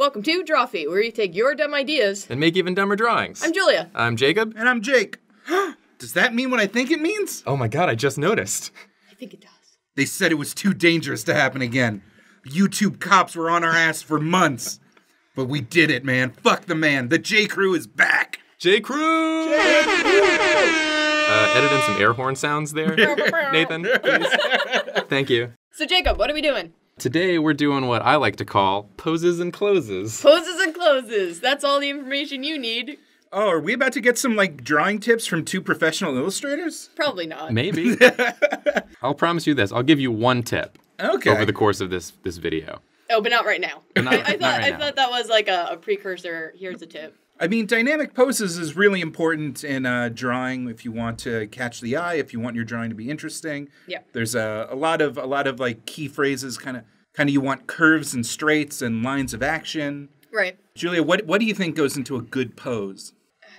Welcome to Drawfee, where you take your dumb ideas and make even dumber drawings. I'm Julia. I'm Jacob. And I'm Jake. Does that mean what I think it means? Oh my god, I just noticed. I think it does. They said it was too dangerous to happen again. YouTube cops were on our ass for months. But we did it, man. Fuck the man. The J Crew is back. J Crew! Edit in some air horn sounds there, Nathan, please. Thank you. So Jacob, what are we doing? Today we're doing what I like to call poses and closes. Poses and closes. That's all the information you need. Oh, are we about to get some, drawing tips from two professional illustrators? Probably not. Maybe. I'll promise you this. I'll give you one tip over the course of this video. Oh, but not right now. I thought that was like a precursor. Here's a tip. I mean, dynamic poses is really important in drawing if you want to catch the eye, if you want your drawing to be interesting. Yeah. There's a lot of key phrases, kind of you want curves and straights and lines of action. Right. Julia, what do you think goes into a good pose?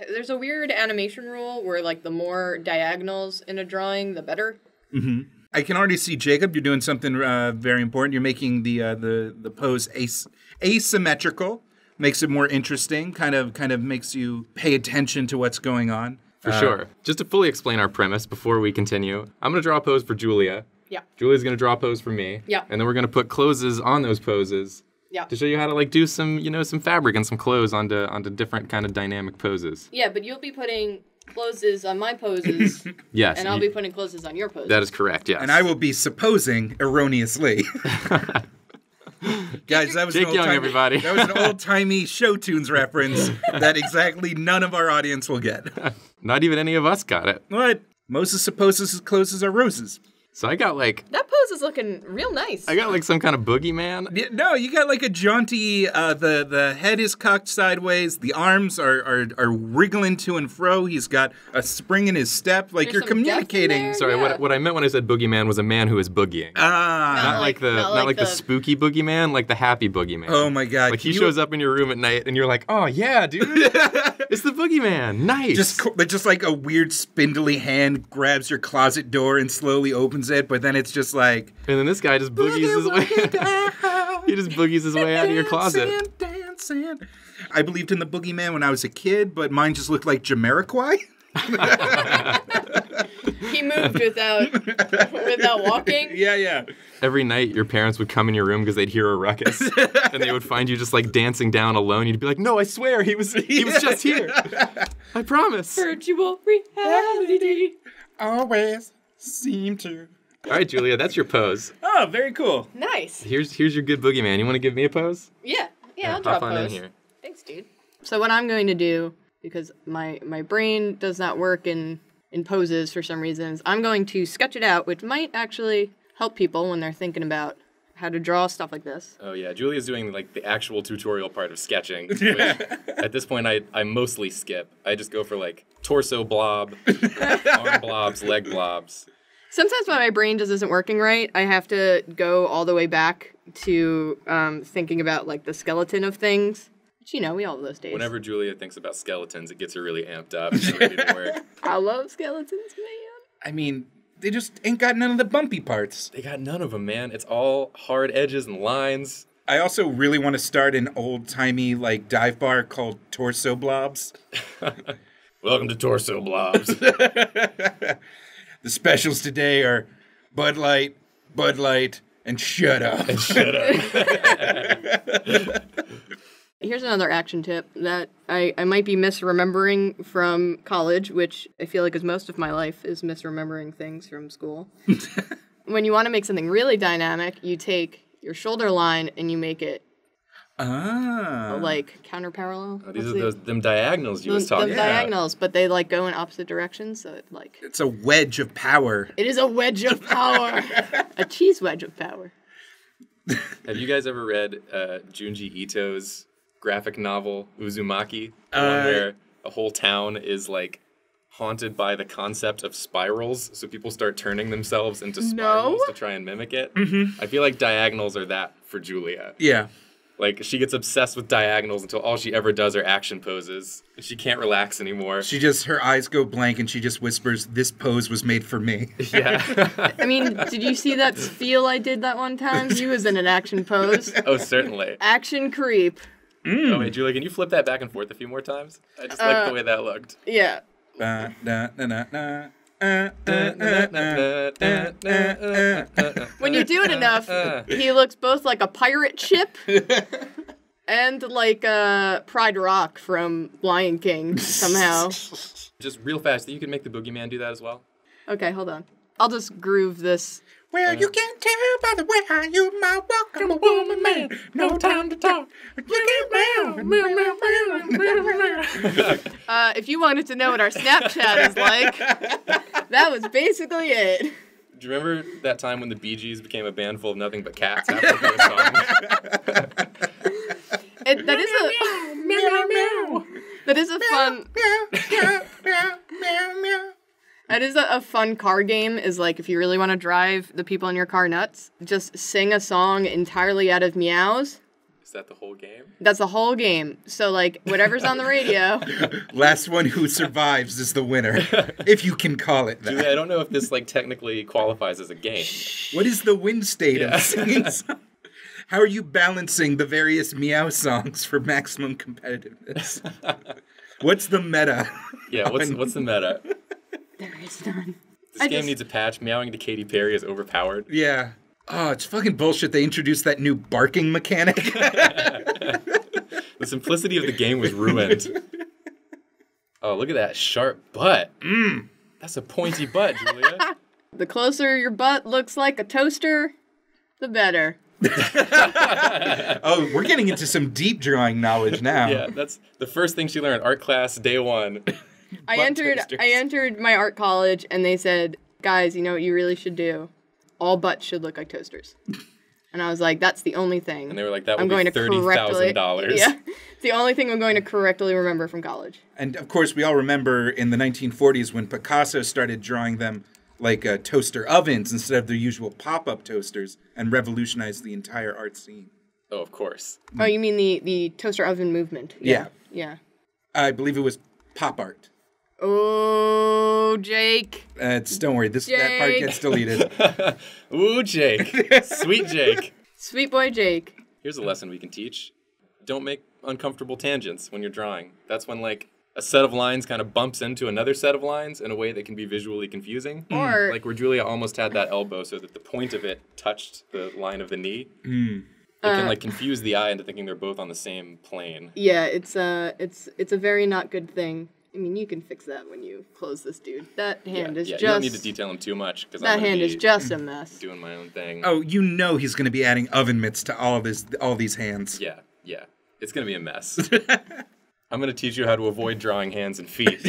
There's a weird animation rule where the more diagonals in a drawing, the better. Mm-hmm. I can already see, Jacob, you're doing something very important. You're making the pose asymmetrical. Makes it more interesting, kind of makes you pay attention to what's going on. For sure. Just to fully explain our premise before we continue, I'm going to draw a pose for Julia. Yeah. Julia's going to draw a pose for me. Yeah. And then we're going to put closes on those poses. Yeah. To show you how to do some fabric and some clothes onto different kind of dynamic poses. Yeah, but you'll be putting closes on my poses. Yes. And I'll be putting closes on your poses. That is correct, yes. And I will be supposing erroneously. Guys, that was Jake Young, everybody. That was an old-timey show tunes reference that exactly none of our audience will get. Not even any of us got it. What? Moses supposes his clothes are roses. So I got that pose is looking real nice. I got some kind of boogeyman. Yeah, no, you got a jaunty, the head is cocked sideways, the arms are wriggling to and fro, he's got a spring in his step, There's you're communicating. Sorry, yeah. what I meant when I said boogeyman was a man who is boogieing. Not like the spooky boogeyman, like the happy boogeyman. Oh my god. He shows up in your room at night and you're like, oh yeah, dude. It's the boogeyman. Nice. Just like a weird spindly hand grabs your closet door and slowly opens it, but then it's just like... And then this guy just boogies his way... He just boogies his way out of your closet. Dancing. I believed in the boogeyman when I was a kid, but mine just looked like Jamiroquai. He moved without walking? Yeah. Every night, your parents would come in your room because they'd hear a ruckus, and they would find you just dancing down alone. You'd be like, "No, I swear, he was just here. I promise." Virtual reality. Always seem to. All right, Julia, that's your pose. Oh, very cool. Nice. Here's your good boogeyman. You want to give me a pose? Yeah, I'll draw a pose. Hop on in here. Thanks, dude. So what I'm going to do, because my brain does not work in poses for some reasons, I'm going to sketch it out, which might actually help people when they're thinking about how to draw stuff like this. Oh yeah, Julia's doing the actual tutorial part of sketching, which at this point I mostly skip. I just go for torso blob, arm blobs, leg blobs. Sometimes when my brain just isn't working right, I have to go all the way back to thinking about the skeleton of things. Which, we all have those days. Whenever Julia thinks about skeletons, it gets her really amped up and ready to work. I love skeletons, man. I mean, they just ain't got none of the bumpy parts. They got none of them, man. It's all hard edges and lines. I also really want to start an old-timey, dive bar called Torso Blobs. Welcome to Torso Blobs. The specials today are Bud Light, and Shut Up. Here's another action tip that I might be misremembering from college, which I feel is most of my life is misremembering things from school. When you want to make something really dynamic, you take your shoulder line and you make it counter parallel. Oh, these are them diagonals you was talking about. Diagonals, but they go in opposite directions, so it's a wedge of power. It is a wedge of power. A cheese wedge of power. Have you guys ever read Junji Ito's graphic novel Uzumaki? The one where a whole town is haunted by the concept of spirals, so people start turning themselves into spirals to try and mimic it. Mm-hmm. I feel like diagonals are that for Julia. Yeah. She gets obsessed with diagonals until all she ever does are action poses. She can't relax anymore. Her eyes go blank and she just whispers, "This pose was made for me." Yeah. I mean, did you see that feel I did that one time? He was in an action pose. Oh, certainly. Action creep. Oh, wait, Julia, can you flip that back and forth a few more times? I just like the way that looked. Yeah. When you do it enough, he looks both like a pirate ship and like Pride Rock from Lion King somehow. Just real fast, you can make the boogeyman do that as well. Okay, hold on. I'll just groove this. Well, you can tell by the way I use my walk. I'm a woman man. No time to talk. You can If you wanted to know what our Snapchat is like, that was basically it. Do you remember that time when the Bee Gees became a band full of nothing but cats after their song? That is a fun. That is a fun car game, is like if you really want to drive the people in your car nuts, just sing a song entirely out of meows. Is that the whole game? That's the whole game. So like whatever's on the radio. Last one who survives is the winner, if you can call it that. Julia, I don't know if this like technically qualifies as a game. What is the win state of singing songs? How are you balancing the various meow songs for maximum competitiveness? What's the meta? Yeah, what's the meta? There is none. This game needs a patch. Meowing to Katy Perry is overpowered. Yeah. Oh, it's fucking bullshit. They introduced that new barking mechanic. The simplicity of the game was ruined. Oh, look at that sharp butt. That's a pointy butt, Julia. The closer your butt looks like a toaster, the better. Oh, we're getting into some deep drawing knowledge now. Yeah, that's the first thing she learned. Art class, day one. I entered my art college, and they said, guys, you know what you really should do? All butts should look like toasters. And I was like, that's the only thing. And they were like, that would be $30,000. Yeah, it's the only thing I'm going to correctly remember from college. And, of course, we all remember in the 1940s when Picasso started drawing them like toaster ovens instead of their usual pop-up toasters and revolutionized the entire art scene. Oh, of course. Oh, you mean the toaster oven movement? Yeah. Yeah. I believe it was pop art. Oh, Jake. Don't worry, that part gets deleted. Ooh, Jake. Sweet Jake. Sweet boy Jake. Here's a lesson we can teach. Don't make uncomfortable tangents when you're drawing. That's when, like, a set of lines kind of bumps into another set of lines in a way that can be visually confusing. Or like where Julia almost had that elbow so that the point of it touched the line of the knee. It can, like, confuse the eye into thinking they're both on the same plane. Yeah, it's a very not good thing. I mean, you can fix that when you close this dude. That hand is just... You don't need to detail him too much. That hand is just a mess. Doing my own thing. Oh, you know he's going to be adding oven mitts to all these hands. Yeah. It's going to be a mess. I'm going to teach you how to avoid drawing hands and feet.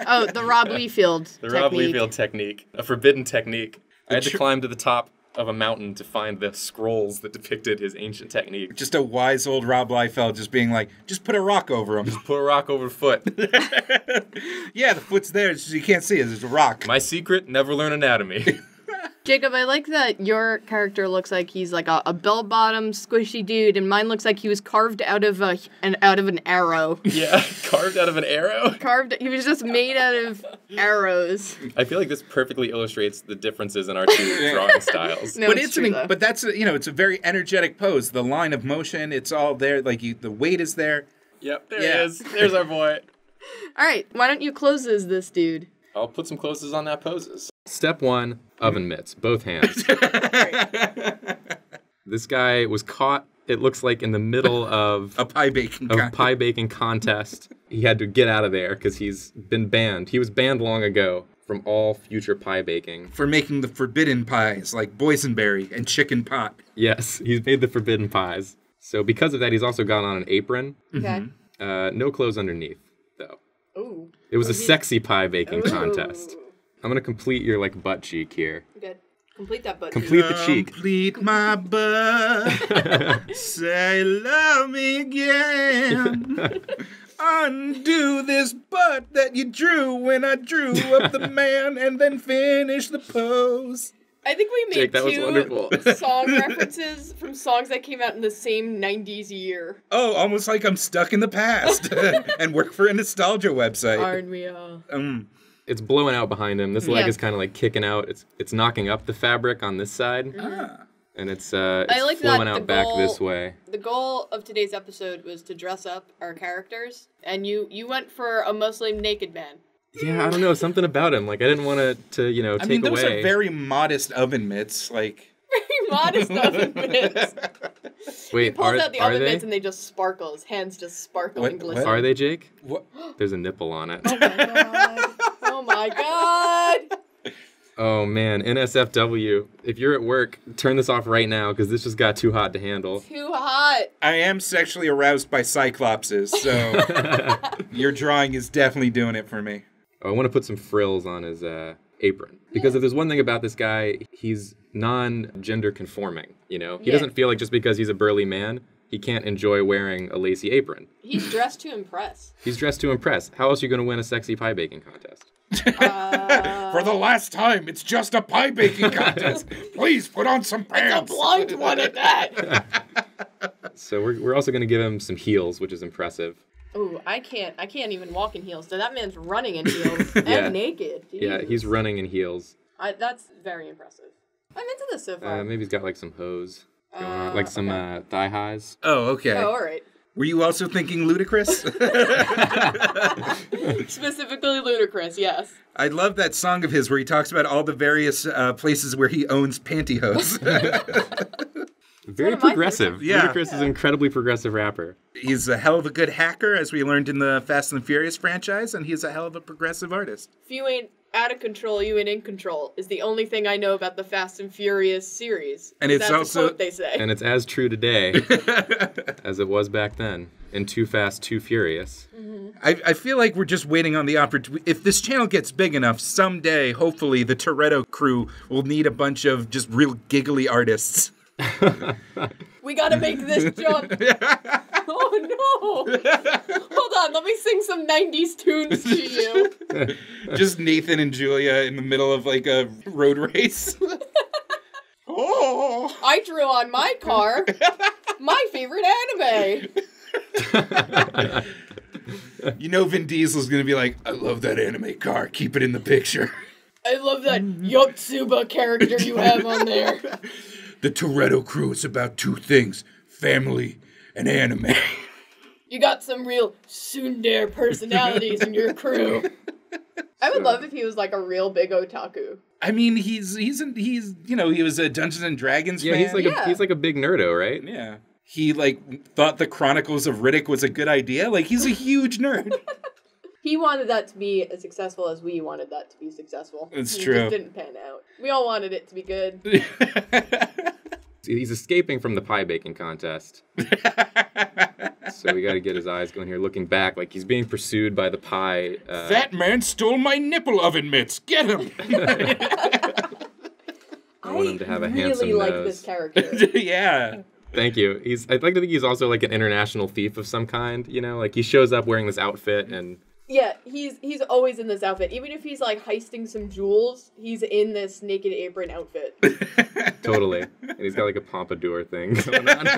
Oh, the Rob Liefeld technique. The Rob Liefeld technique. A forbidden technique. I had to climb to the top of a mountain to find the scrolls that depicted his ancient technique. Just a wise old Rob Liefeld just being like, just put a rock over him. Just put a rock over the foot. Yeah, the foot's there. It's just, you can't see it. It's a rock. My secret, never learn anatomy. Jacob, I like that your character looks like he's like a bell-bottom squishy dude, and mine looks like he was carved out of an arrow. Yeah, carved out of an arrow? He was just made out of arrows. I feel like this perfectly illustrates the differences in our two drawing styles. No, but that's it's a very energetic pose. The line of motion, it's all there. Like the weight is there. Yep, there he is. There's our boy. All right, why don't you closes this dude? I'll put some closes on that poses. Step 1, oven mitts, both hands. This guy was caught, it looks like, in the middle of a pie baking contest. He had to get out of there because he's been banned. He was banned long ago from all future pie baking. For making the forbidden pies, like boysenberry and chicken pot. Yes, he's made the forbidden pies. So because of that, he's also got on an apron. Okay. No clothes underneath, though. Ooh. It was a sexy pie baking contest. I'm going to complete your, like, butt cheek here. Good. Complete that butt Complete the cheek. Complete my butt. Say love me again. Undo this butt that you drew when I drew up the man and then finish the pose. I think we made Jake, that was wonderful. Song references from songs that came out in the same 90s year. Oh, almost like I'm stuck in the past and work for a nostalgia website. Aren't we all? It's blowing out behind him. This leg is kind of like kicking out. It's knocking up the fabric on this side. And it's like flowing that out back this way. The goal of today's episode was to dress up our characters, and you went for a mostly naked man. Yeah, I don't know, something about him. Like, I didn't want to take away. I mean, those are very modest oven mitts, like... Very modest oven mitts. Wait, he pulls out the oven mitts and they just sparkle. His hands just sparkle and glisten. Are they, Jake? What? There's a nipple on it. Oh my god. Oh my god. Oh man, NSFW. If you're at work, turn this off right now because this just got too hot to handle. Too hot. I am sexually aroused by cyclopses, so your drawing is definitely doing it for me. Oh, I want to put some frills on his apron. Because if there's one thing about this guy, he's non-gender conforming, you know? He doesn't feel like just because he's a burly man, he can't enjoy wearing a lacy apron. He's dressed to impress. He's dressed to impress. How else are you going to win a sexy pie baking contest? For the last time, it's just a pie baking contest. Please put on some pants. It's a blind one at that. So we're also going to give him some heels, which is impressive. Oh, I can't even walk in heels. So that man's running in heels and naked. Jeez. Yeah, he's running in heels. That's very impressive. I'm into this so far. Maybe he's got like some hose going on, like some thigh highs. Oh, okay. Oh, all right. Were you also thinking ludicrous? Specifically ludicrous, yes. I love that song of his where he talks about all the various places where he owns pantyhose. Very progressive. Yeah. Ludacris is an incredibly progressive rapper. He's a hell of a good hacker, as we learned in the Fast and Furious franchise, and he's a hell of a progressive artist. If you ain't out of control, you ain't in control, is the only thing I know about the Fast and Furious series. And it's that's also a quote they say. And it's as true today as it was back then in Too Fast, Too Furious. Mm-hmm. I feel like we're just waiting on the opportunity. If this channel gets big enough, someday, hopefully, the Toretto crew will need a bunch of just real giggly artists. We gotta make this jump. Oh no! Hold on, let me sing some 90s tunes to you. Just Nathan and Julia in the middle of like a road race. Oh! I drew on my car my favorite anime. You know Vin Diesel's gonna be like, I love that anime car, keep it in the picture. I love that Yotsuba character you have on there. The Toretto crew is about two things, family and anime. You got some real tsundere personalities in your crew. I would love if he was like a real big otaku. I mean, he's you know, he was a Dungeons and Dragons fan. He's like a big nerdo, right? Yeah. He like thought the Chronicles of Riddick was a good idea. Like he's a huge nerd. He wanted that to be as successful as we wanted that to be successul. It's true. It just didn't pan out. We all wanted it to be good. He's escaping from the pie baking contest. So we got to get his eyes going here, looking back like he's being pursued by the pie. That man stole my nipple oven mitts. Get him! I want him to have a handsome nose. I really like this character. Yeah. Thank you. I'd like to think he's also like an international thief of some kind. You know, like he shows up wearing this outfit and. Yeah, he's always in this outfit. Even if he's like heisting some jewels, he's in this naked apron outfit. Totally. And he's got like a pompadour thing going on.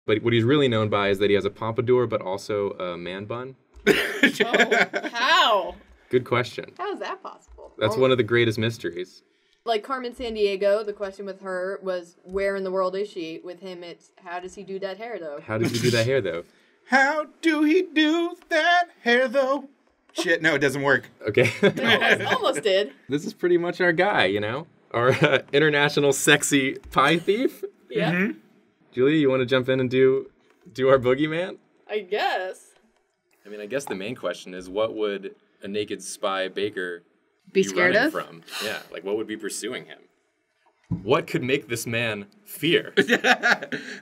But what he's really known by is that he has a pompadour, but also a man bun. Oh, how? Good question. How is that possible? That's one of the greatest mysteries. Like Carmen Sandiego, the question with her was, where in the world is she? With him, it's, how does he do that hair, though? How does he do that hair, though? How do he do that hair, though? Shit, no, it doesn't work. Okay. Almost did. This is pretty much our guy, you know? Our international sexy pie thief. Yeah. Mm-hmm. Julia, you want to jump in and do our boogeyman? I guess. I mean, I guess the main question is, what would a naked spy baker be scared running of? From? Yeah, like what would be pursuing him? What could make this man fear?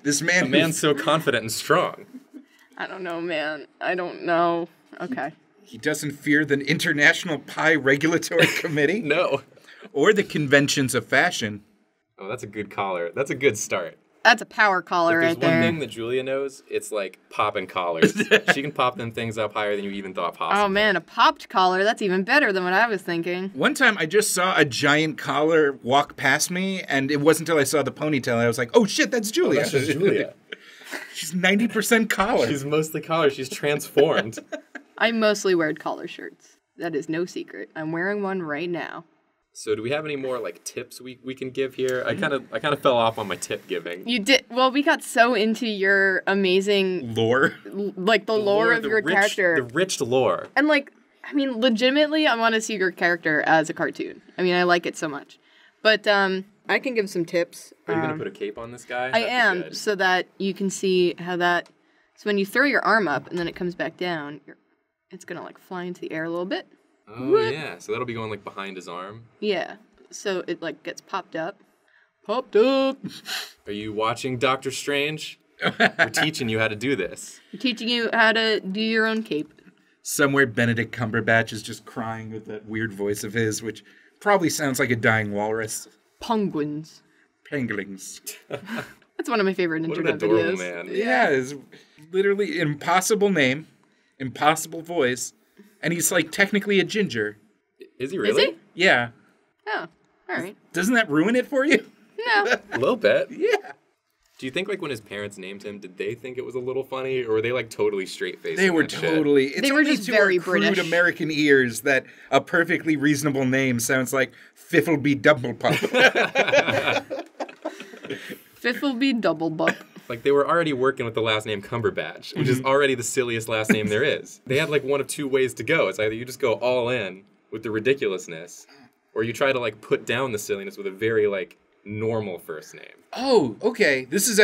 This man, a man so confident and strong. I don't know, man. I don't know. Okay. He doesn't fear the International Pie Regulatory Committee? No. Or the conventions of fashion. Oh, that's a good collar. That's a good start. That's a power collar right there. There's one thing that Julia knows, it's like popping collars. She can pop them things up higher than you even thought possible. Oh, man, a popped collar. That's even better than what I was thinking. One time I just saw a giant collar walk past me, and it wasn't until I saw the ponytail I was like, oh shit, that's Julia. Oh, that's just Julia. She's 90% collar. She's mostly collar. She's transformed. I mostly wear collar shirts. That is no secret. I'm wearing one right now. So do we have any more like tips we can give here? I kind of fell off on my tip giving. You did well. We got so into your amazing Lore. like the lore of your character, the rich lore, and like I mean, legitimately, I want to see your character as a cartoon. I mean, I like it so much. But I can give some tips. Are you gonna put a cape on this guy? I am, so that you can see how that. So when you throw your arm up and then it comes back down, it's gonna like fly into the air a little bit. Oh, yeah. So that'll be going, like, behind his arm? Yeah. So it, like, gets popped up. Popped up! Are you watching Doctor Strange? We're teaching you how to do this. We're teaching you how to do your own cape. Somewhere Benedict Cumberbatch is just crying with that weird voice of his, which probably sounds like a dying walrus. Penguins. Penguins. That's one of my favorite What internet an adorable videos. man. Yeah, it's literally impossible name, impossible voice, and he's, like, technically a ginger. Is he really? Is he? Yeah. Oh, all right. Doesn't that ruin it for you? No. A little bit. Yeah. Do you think, like, when his parents named him, did they think it was a little funny, or were they, like, totally straight-faced? They were totally... It's They were only just to very our crude British. American ears that a perfectly reasonable name sounds like Fiffleby Dumblepup. Fiffleby Doublebup. Like, they were already working with the last name Cumberbatch, which is already the silliest last name there is. They had, like, one of two ways to go. It's either you just go all in with the ridiculousness, or you try to, like, put down the silliness with a very, like, normal first name. Oh, okay. This is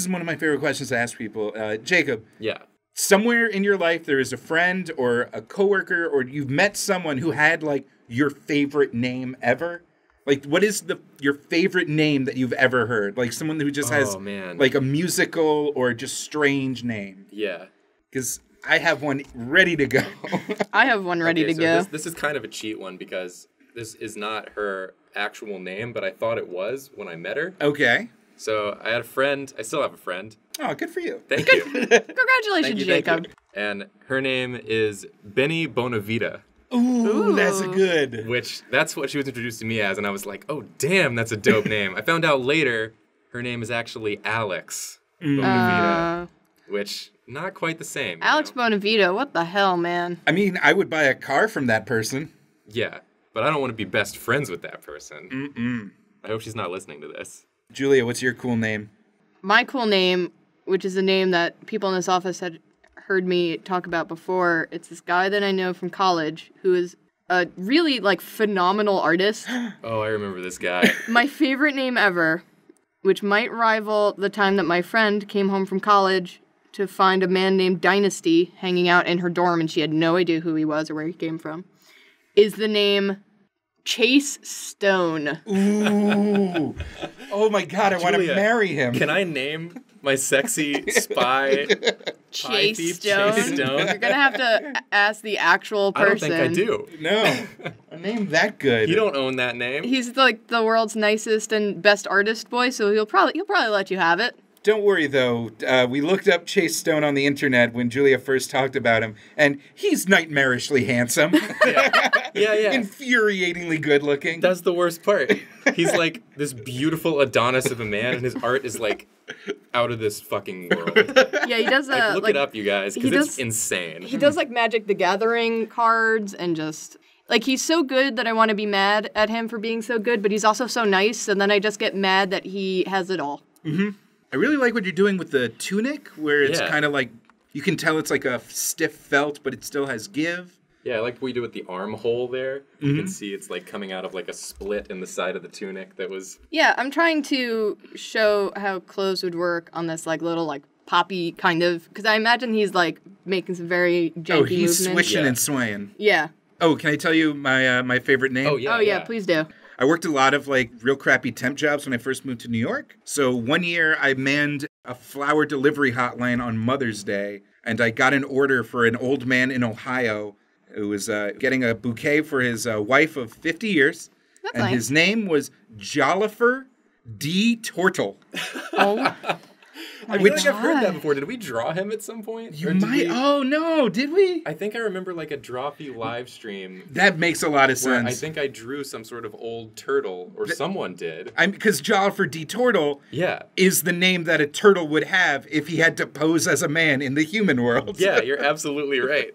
one of my favorite questions to ask people. Jacob, Yeah. somewhere in your life there is a friend or a coworker or you've met someone who had, like, your favorite name ever? Like, what is your favorite name that you've ever heard? Like, someone who just has, man. like, a musical or just strange name. Yeah. Because I have one ready to go. I have one ready Okay, to so go. This is kind of a cheat one because this is not her actual name, but I thought it was when I met her. Okay. So I had a friend. I still have a friend. Oh, good for you. Thank you. Congratulations, Thank you, Jacob. And her name is Benny Bonavita, Ooh, that's a good. which that's what she was introduced to me as, and I was like, oh, damn, that's a dope name. I found out later her name is actually Alex Bonavita, which not quite the same. you Alex know? Bonavita, what the hell, man? I mean, I would buy a car from that person. Yeah, but I don't want to be best friends with that person. I hope she's not listening to this. Julia, what's your cool name? My cool name, which is a name that people in this office had heard me talk about before, it's this guy that I know from college who is a really, like, phenomenal artist. Oh, I remember this guy. My favorite name ever, which might rival the time that my friend came home from college to find a man named Dynasty hanging out in her dorm and she had no idea who he was or where he came from, is the name Chase Stone. Ooh. Oh my God, I want to Julia, marry him. Can I name my sexy spy Chase thief, Stone. Chase Stone? You're gonna have to ask the actual I don't person. think I do. No. A name that good. You don't own that name. He's like the world's nicest and best artist boy, so he'll probably let you have it. Don't worry, though. We looked up Chase Stone on the internet when Julia first talked about him, and he's nightmarishly handsome. Yeah. Infuriatingly good looking. That's the worst part. He's like this beautiful Adonis of a man, and his art is like out of this fucking world. Yeah, he does Like, look it up, you guys, because it's insane. He does like Magic the Gathering cards and just like he's so good that I want to be mad at him for being so good, but he's also so nice, and then I just get mad that he has it all. I really like what you're doing with the tunic, where it's Yeah. kind of like, you can tell it's like a stiff felt, but it still has give. Yeah, I like what we do with the armhole there. You can see it's like coming out of like a split in the side of the tunic that was... Yeah, I'm trying to show how clothes would work on this like little like poppy kind of, because I imagine he's like making some very janky Oh, he's movements. swishing Yeah. and swaying. Yeah. Oh, can I tell you my favorite name? Oh, yeah. Oh yeah, please do. I worked a lot of like real crappy temp jobs when I first moved to New York. So one year I manned a flower delivery hotline on Mother's Day, and I got an order for an old man in Ohio who was getting a bouquet for his wife of 50 years. That's and nice. his name was Jollifer D. Tortle. Oh, I feel like I've heard that before. Did we draw him at some point? You Or did might. we- Oh, no. Did we? I think I remember like a Drawfee live stream That makes a lot of where sense. I think I drew some sort of old turtle, or someone did. Because Jollifer D. Tortle Yeah. is the name that a turtle would have if he had to pose as a man in the human world. Yeah, you're absolutely right.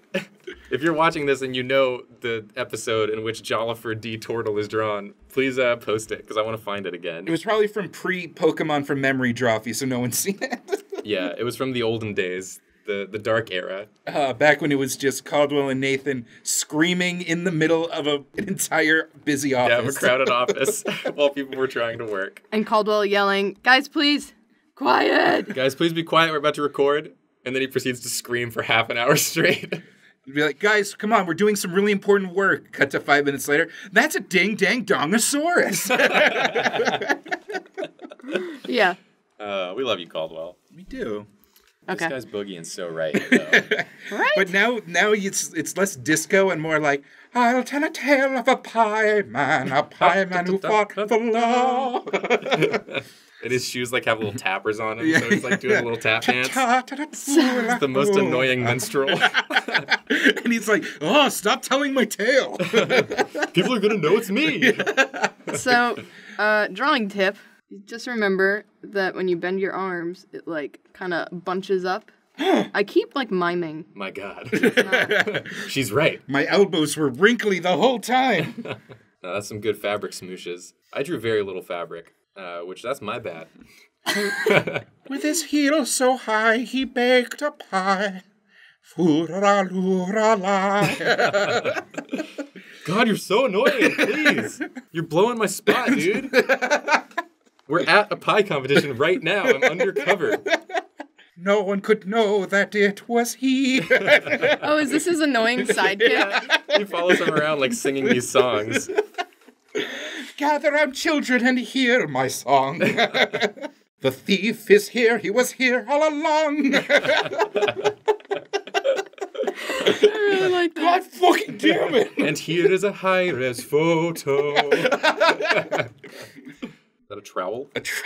If you're watching this and you know the episode in which Jollifer D. Tortle is drawn, please post it, because I want to find it again. It was probably from pre-Pokemon from memory Drawfee, so no one's seen it. Yeah, it was from the olden days, the dark era. Back when it was just Caldwell and Nathan screaming in the middle of an entire busy office. Yeah, of a crowded office while people were trying to work. And Caldwell yelling, guys, please, quiet. Guys, please be quiet, we're about to record. And then he proceeds to scream for half an hour straight. You'd be like, guys, come on, we're doing some really important work. Cut to 5 minutes later. That's a ding-dang-dongosaurus. Yeah. We love you, Caldwell. We do. Okay. This guy's boogieing so right, though. Right? But now it's less disco and more like, I'll tell a tale of a pie man who fought for law. And his shoes like have little tappers on them, so he's like doing a little tap dance. It's The most annoying minstrel. And he's like, oh, stop telling my tale. People are gonna know it's me. So, drawing tip. Just remember that when you bend your arms, it like kind of bunches up. I keep like miming. My God. She's right. My elbows were wrinkly the whole time. No, that's some good fabric smooshes. I drew very little fabric, which that's my bad. With his heels so high, he baked a pie. Foo-ra-la-loo-ra-la. God, you're so annoying. Please. You're blowing my spot, dude. We're at a pie competition right now. I'm undercover. No one could know that it was he. Oh, is this his annoying sidekick? Yeah. He follows him around like singing these songs. Gather round, children, and hear my song. The thief is here. He was here all along. I like that. God fucking damn it. And here is a high-res photo. Is that a trowel? A trowel?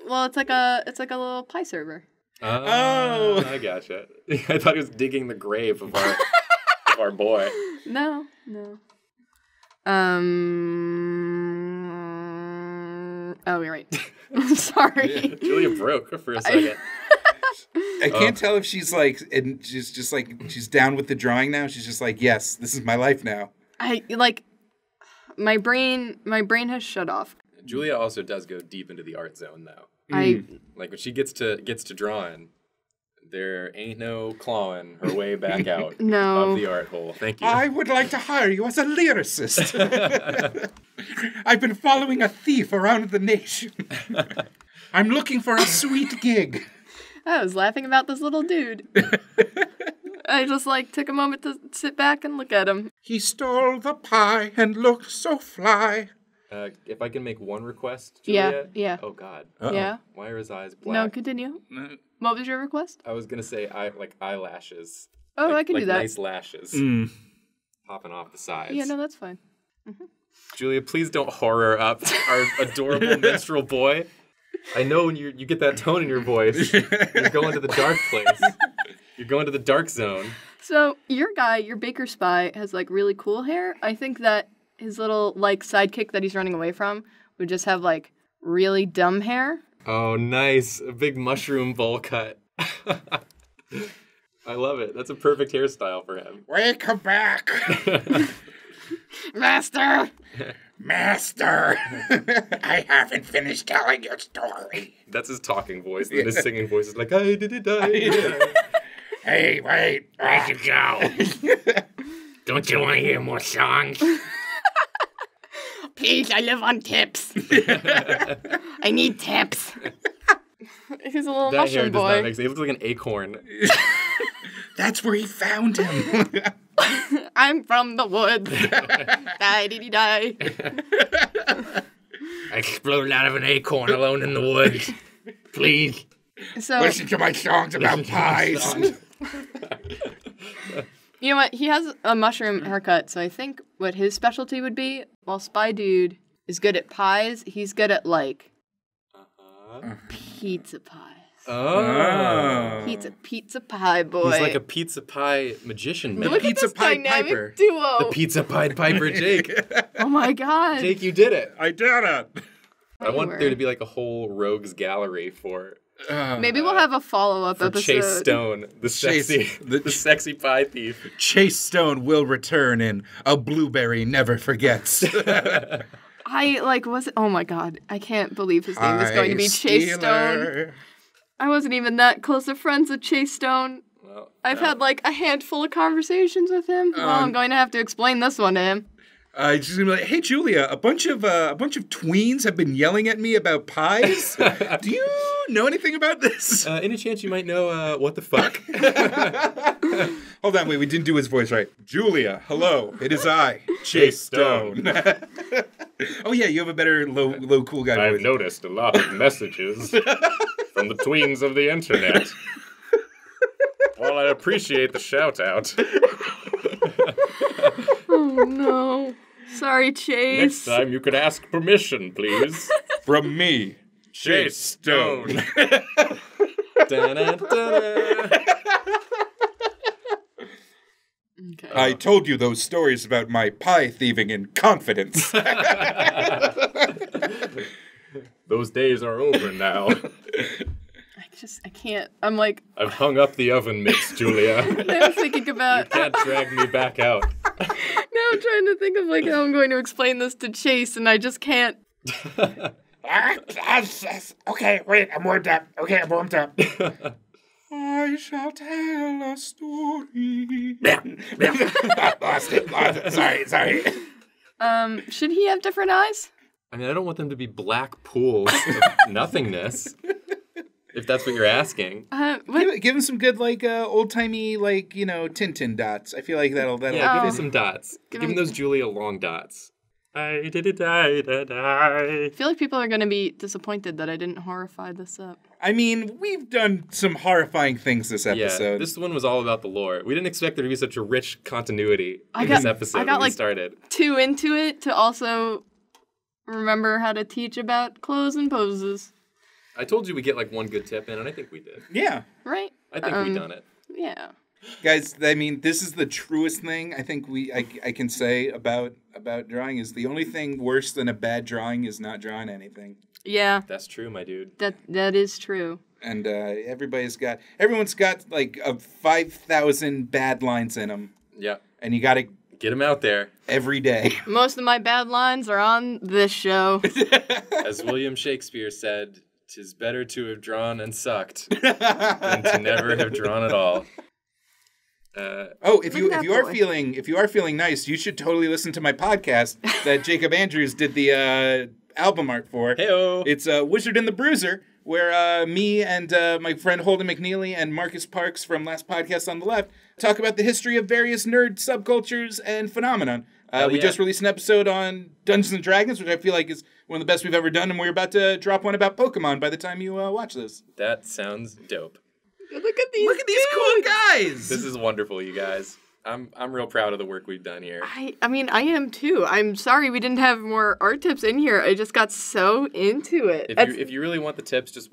Well, it's like a little pie server. Oh, I gotcha. I thought he was digging the grave of our boy. No. Oh, you're right. I'm sorry. Yeah, Julia broke for a second. I can't tell if she's like, and she's just like, she's down with the drawing now. She's just like, yes, this is my life now. My brain has shut off. Julia also does go deep into the art zone, though. Like when she gets to drawing, there ain't no clawing her way back out of the art hole. Thank you. I would like to hire you as a lyricist. I've been following a thief around the nation. I'm looking for a sweet gig. I was laughing about this little dude. I just took a moment to sit back and look at him. He stole the pie and looked so fly. If I can make one request, Julia. Yeah. Oh God. Uh-oh. Yeah. Why are his eyes black? No, continue. What was your request? I was gonna say eyelashes. Oh, I can do that. Nice lashes popping off the sides. Yeah, no, that's fine. Mm-hmm. Julia, please don't horror up our adorable minstrel boy. I know when you get that tone in your voice, you're going to the dark place. You're going to the dark zone. So your Baker Spy, has really cool hair. I think that his little sidekick that he's running away from would just have really dumb hair. Oh, nice. A big mushroom bowl cut. I love it. That's a perfect hairstyle for him. Welcome back. Master! Master! I haven't finished telling your story. That's his talking voice. And his singing voice is like, I did it. Hey, wait. Where'd you go? Don't you want to hear more songs? Please, I live on tips. I need tips. He's a little mushroom boy. That hair does not make sense. He looks like an acorn. That's where he found him. I'm from the woods. Die-dee-dee-die. I exploded out of an acorn alone in the woods. Please. So, listen to my songs about pies. You know what? He has a mushroom haircut, so I think what his specialty would be, while Spy Dude is good at pies, he's good at pizza pies. Oh. He's a pizza pie boy. He's like a pizza pie magician, man. Look Pizza at this Pie dynamic Piper. duo. The Pizza Pied Piper, Jake. Oh my God. Jake, you did it. I did it. I want there to be a whole rogues gallery for Maybe we'll have a follow-up for episode. Chase Stone, the sexy pie thief. Chase Stone will return in A Blueberry Never Forgets. Oh my god, I can't believe his name is going to be Chase Stone. I wasn't even that close of friends with Chase Stone. Well, I've had like a handful of conversations with him. Well, I'm going to have to explain this one to him. Just gonna be like, hey Julia, a bunch of tweens have been yelling at me about pies. Do you know anything about this? Any chance you might know what the fuck? Hold on, wait, we didn't do his voice right. Julia, hello, it is I, Chase Stone. Oh yeah, you have a better low cool guy voice. I've noticed a lot of messages from the tweens of the internet. While I appreciate the shout out. Oh no. Sorry, Chase. Next time you could ask permission, please. From me, Chase Stone. Okay. I told you those stories about my pie thieving in confidence. Those days are over now. I can't. I'm like... I've hung up the oven mitts, Julia. I'm thinking about... You can't drag me back out. Now I'm trying to think of like how I'm going to explain this to Chase, and I just can't. Okay, wait, I'm warmed up. I shall tell a story. Lost it. Sorry. Should he have different eyes? I mean, I don't want them to be black pools of nothingness. If that's what you're asking. Give him some good, like, old-timey, like, Tintin dots. I feel like that'll give him some dots. Give him those Julia long dots. I feel like people are going to be disappointed that I didn't horrify this up. I mean, we've done some horrifying things this episode. Yeah, this one was all about the lore. We didn't expect there to be such a rich continuity in this episode when we started. Too into it to also remember how to teach about clothes and poses. I told you we get like one good tip in, and I think we did. Yeah. Right? I think we done it. Yeah. Guys, I mean, this is the truest thing I think I can say about drawing is the only thing worse than a bad drawing is not drawing anything. Yeah. That's true, my dude. That is true. And everyone's got like 5,000 bad lines in them. Yeah. And you got to get them out there every day. Most of my bad lines are on this show. As William Shakespeare said, "'Tis better to have drawn and sucked than to never have drawn at all." If you are feeling nice, you should totally listen to my podcast that Jacob Andrews did the album art for. Heyo. It's Wizard and the Bruiser, where me and my friend Holden McNeely and Marcus Parks from Last Podcast on the Left talk about the history of various nerd subcultures and phenomenon. We just released an episode on Dungeons and Dragons, which I feel like is one of the best we've ever done, and we're about to drop one about Pokemon by the time you watch this. That sounds dope. Look at these cool guys. This is wonderful, you guys. I'm real proud of the work we've done here. I mean, I am too. I'm sorry we didn't have more art tips in here. I just got so into it. If you really want the tips, just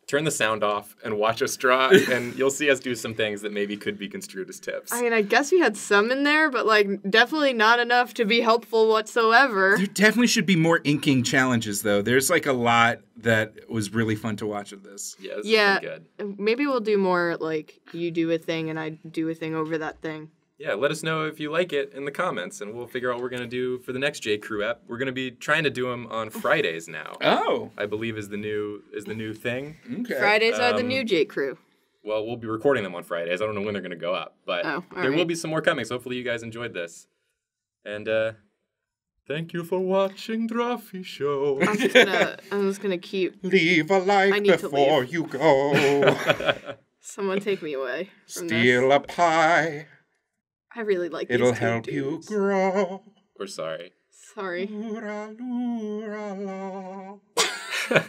turn the sound off and watch us draw, and you'll see us do some things that maybe could be construed as tips. I mean, I guess we had some in there, but like definitely not enough to be helpful whatsoever. There definitely should be more inking challenges, though. There's like a lot that was really fun to watch of this. Yeah, this has been good. Maybe we'll do more like you do a thing and I do a thing over that thing. Yeah, let us know if you like it in the comments, and we'll figure out what we're going to do for the next J. Crew ep. We're going to be trying to do them on Fridays now. Oh. I believe is the new thing. Okay. Fridays are the new J. Crew. Well, we'll be recording them on Fridays. I don't know when they're going to go up, but there will be some more coming, so hopefully you guys enjoyed this. And thank you for watching Drawfee Show. I'm just gonna keep... Leave a like before you go. Someone take me away from Steal a pie. I really like It'll these two help dudes. you grow. We're sorry. Sorry. Lura, lura, la.